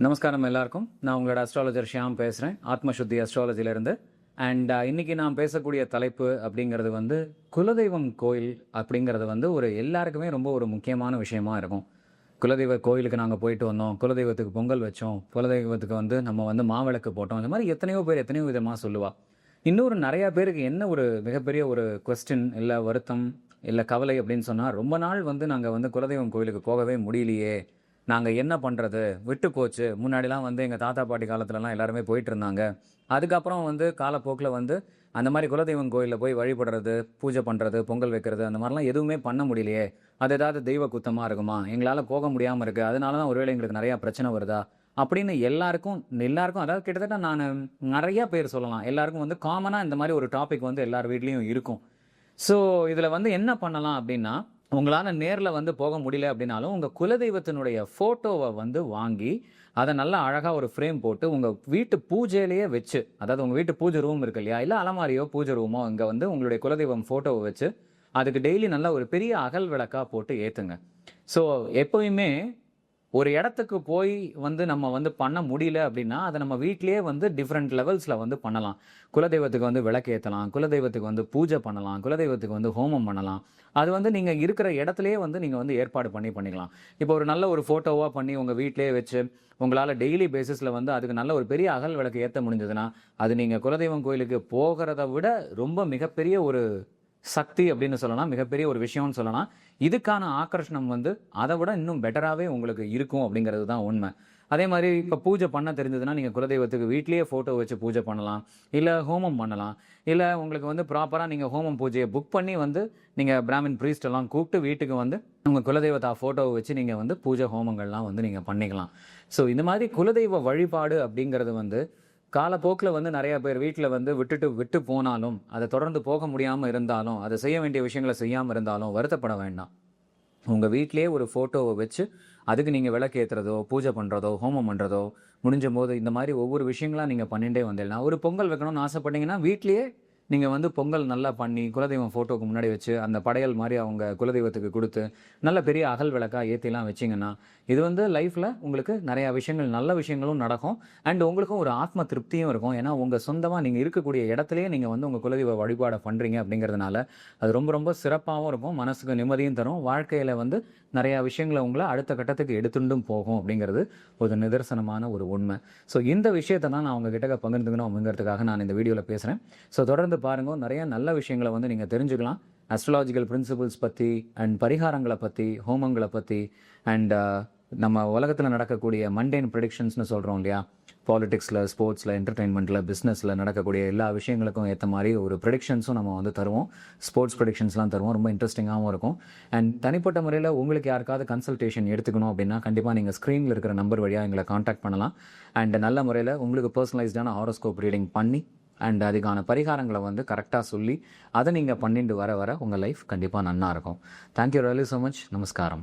நமஸ்காரம் எல்லாருக்கும். நான் உங்களோட அஸ்ட்ராலஜர் ஷியாம் பேசுகிறேன், ஆத்மசுத்தி அஸ்ட்ராலஜிலேருந்து. அண்ட் இன்னைக்கு நான் பேசக்கூடிய தலைப்பு அப்படிங்கிறது வந்து குலதெய்வம் கோயில் அப்படிங்கிறது வந்து ஒரு எல்லாருக்குமே ரொம்ப ஒரு முக்கியமான விஷயமா இருக்கும். குலதெய்வ கோயிலுக்கு நாங்கள் போயிட்டு வந்தோம், குலதெய்வத்துக்கு பொங்கல் வச்சோம், குலதெய்வத்துக்கு வந்து நம்ம வந்து மாவிளக்கு போட்டோம், இந்த மாதிரி எத்தனையோ பேர் எத்தனையோ விதமாக சொல்லுவா. இன்னொரு நிறையா பேருக்கு என்ன ஒரு மிகப்பெரிய ஒரு கொஸ்டின் இல்லை வருத்தம் இல்லை கவலை அப்படின்னு சொன்னால், ரொம்ப நாள் வந்து நாங்கள் வந்து குலதெய்வம் கோயிலுக்கு போகவே முடியலையே, நாங்கள் என்ன பண்ணுறது, விட்டு போச்சு. முன்னாடிலாம் வந்து எங்கள் தாத்தா பாட்டி காலத்துலலாம் எல்லாருமே போயிட்டு இருந்தாங்க. அதுக்கப்புறம் வந்து காலப்போக்கில் வந்து அந்த மாதிரி குலதெய்வம் கோயிலில் போய் வழிபடுறது, பூஜை பண்ணுறது, பொங்கல் வைக்கிறது, அந்த மாதிரிலாம் எதுவுமே பண்ண முடியலையே, அது ஏதாவது தெய்வ குத்தமாக இருக்குமா, எங்களால் போக முடியாமல் இருக்குது, அதனால தான் ஒருவேளை எங்களுக்கு நிறையா பிரச்சனை வருதா அப்படின்னு எல்லாருக்கும் எல்லாருக்கும் அதாவது கிட்டத்தட்ட நான் நிறையா பேர் சொல்லலாம், எல்லாருக்கும் வந்து காமனாக இந்த மாதிரி ஒரு டாபிக் வந்து எல்லார் வீட்லேயும் இருக்கும். ஸோ இதில் வந்து என்ன பண்ணலாம் அப்படின்னா, உங்களால் நேரில் வந்து போக முடியல அப்படின்னாலும் உங்கள் குலதெய்வத்தினுடைய ஃபோட்டோவை வந்து வாங்கி அதை நல்லா அழகாக ஒரு ஃப்ரேம் போட்டு உங்கள் வீட்டு பூஜையிலேயே வச்சு, அதாவது உங்கள் வீட்டு பூஜை ரூம் இருக்கு இல்லையா, இல்லை அலமாரியோ பூஜை ரூமோ, இங்கே வந்து உங்களுடைய குலதெய்வம் ஃபோட்டோவை வச்சு அதுக்கு டெய்லி நல்லா ஒரு பெரிய அகல் விளக்காக போட்டு ஏற்றுங்க. ஸோ எப்போயுமே ஒரு இடத்துக்கு போய் வந்து நம்ம வந்து பண்ண முடியல அப்படின்னா அதை நம்ம வீட்லேயே வந்து டிஃப்ரெண்ட் லெவல்ஸில் வந்து பண்ணலாம். குலதெய்வத்துக்கு வந்து விளக்கு ஏற்றலாம், குலதெய்வத்துக்கு வந்து பூஜை பண்ணலாம், குலதெய்வத்துக்கு வந்து ஹோமம் பண்ணலாம். அது வந்து நீங்கள் இருக்கிற இடத்துலையே வந்து நீங்கள் வந்து ஏற்பாடு பண்ணிக்கலாம். இப்போ ஒரு நல்ல ஒரு ஃபோட்டோவாக பண்ணி உங்கள் வீட்டிலேயே வச்சு உங்களால் டெய்லி பேசிஸில் வந்து அதுக்கு நல்ல ஒரு பெரிய அகல் விளக்கு ஏற்ற முடிஞ்சதுன்னா, அது நீங்கள் குலதெய்வம் கோயிலுக்கு போகிறத விட ரொம்ப மிகப்பெரிய ஒரு சக்தி அப்படின்னு சொல்லலாம், மிகப்பெரிய ஒரு விஷயம்னு சொல்லலாம். இதுக்கான ஆக்கர்ஷணம் வந்து அதை விட இன்னும் பெட்டராகவே உங்களுக்கு இருக்கும் அப்படிங்கிறது தான் உண்மை. அதே மாதிரி இப்போ பூஜை பண்ண தெரிஞ்சதுன்னா நீங்கள் குலதெய்வத்துக்கு வீட்லேயே ஃபோட்டோ வச்சு பூஜை பண்ணலாம், இல்லை ஹோமம் பண்ணலாம், இல்லை உங்களுக்கு வந்து ப்ராப்பராக நீங்கள் ஹோமம் பூஜையை புக் பண்ணி வந்து நீங்கள் பிராமின் ப்ரீஸ்ட் எல்லாம் கூப்பிட்டு வீட்டுக்கு வந்து உங்கள் குலதெய்வத்தா ஃபோட்டோவை வச்சு நீங்கள் வந்து பூஜை ஹோமங்கள்லாம் வந்து நீங்கள் பண்ணிக்கலாம். ஸோ இந்த மாதிரி குலதெய்வ வழிபாடு அப்படிங்கிறது வந்து காலப்போக்கில் வந்து நிறையா பேர் வீட்டில் வந்து விட்டு போனாலும், அதை தொடர்ந்து போக முடியாமல் இருந்தாலும், அதை செய்ய வேண்டிய விஷயங்களை செய்யாமல் இருந்தாலும் வருத்தப்பட வேண்டாம். உங்கள் வீட்டிலேயே ஒரு ஃபோட்டோவை வச்சு அதுக்கு நீங்கள் விளக்கு ஏற்றுறதோ, பூஜை பண்ணுறதோ, ஹோமம் பண்ணுறதோ, முடிஞ்ச போது இந்த மாதிரி ஒவ்வொரு விஷயங்களாக நீங்கள் பண்ணிகிட்டே வந்துடலாம். ஒரு பொங்கல் வைக்கணும்னு ஆசைப்பட்டீங்கன்னா வீட்லேயே நீங்கள் வந்து பொங்கல் நல்லா பண்ணி குலதெய்வம் ஃபோட்டோவுக்கு முன்னாடி வச்சு அந்த படையல் மாதிரி அவங்க குலதெய்வத்துக்கு கொடுத்து நல்ல பெரிய அகல் விளக்காக ஏற்றிலாம் வச்சிங்கன்னா, இது வந்து லைஃப்பில் உங்களுக்கு நிறையா விஷயங்கள் நல்ல விஷயங்களும் நடக்கும். அண்ட் உங்களுக்கும் ஒரு ஆத்ம திருப்தியும் இருக்கும். ஏன்னா உங்கள் சொந்தமாக நீங்கள் இருக்கக்கூடிய இடத்துலையே நீங்கள் வந்து உங்கள் குலதெய்வ வழிபாடை பண்ணுறீங்க அப்படிங்கிறதுனால அது ரொம்ப ரொம்ப சிறப்பாகவும் இருக்கும், மனசுக்கு நிம்மதியும் தரும், வாழ்க்கையில் வந்து நிறையா விஷயங்களை உங்களை அடுத்த கட்டத்துக்கு எடுத்துட்டும் போகும் அப்படிங்கிறது ஒரு நிதர்சனமான ஒரு உண்மை. ஸோ இந்த விஷயத்தை தான் நான் உங்ககிட்ட பகிர்ந்துக்கணும் அப்படிங்கிறதுக்காக நான் இந்த வீடியோவில் பேசுகிறேன். ஸோ தொடர்ந்து பாருங்க, நிறைய நல்ல விஷயங்களை வந்து நீங்கள் தெரிஞ்சுக்கலாம். அஸ்ட்ராலஜிக்கல் பிரின்சிபிள்ஸ் பற்றி அண்ட் பரிகாரங்களை பற்றி, ஹோமங்களை பற்றி, அண்ட் நம்ம உலகத்தில் நடக்கக்கூடிய மண்டேன் ப்ரெடிக்ஷன்ஸ்னு சொல்கிறோம் இல்லையா, பாலிடிக்ஸில், ஸ்போர்ட்ஸில், என்டர்டெயின்மெண்ட்டில், பிஸ்னஸில் நடக்கக்கூடிய எல்லா விஷயங்களுக்கும் ஏற்ற மாதிரி ஒரு ப்ரெடிக்ஷன்ஸும் நம்ம வந்து தருவோம். ஸ்போர்ட்ஸ் ப்ரெடிக்ஷன்ஸ்லாம் தருவோம், ரொம்ப இன்ட்ரெஸ்டிங்காகவும் இருக்கும். அண்ட் தனிப்பட்ட முறையில் உங்களுக்கு யாருக்காவது கன்சல்டேஷன் எடுத்துக்கணும் அப்படின்னா கண்டிப்பாக நீங்கள் ஸ்க்ரீனில் இருக்கிற நம்பர் வழியாக எங்களை காண்டாக்ட் பண்ணலாம். அண்ட் நல்ல முறையில் உங்களுக்கு பர்சனலைஸ்டான ஹாரோஸ்கோப் ரீடிங் பண்ணி அண்ட் அதுக்கான பரிகாரங்களை வந்து கரெக்டாக சொல்லி அதை நீங்கள் பண்ணிட்டு வர உங்கள் லைஃப் கண்டிப்பாக நன்னா இருக்கும். Thank you really so much. நமஸ்காரம்.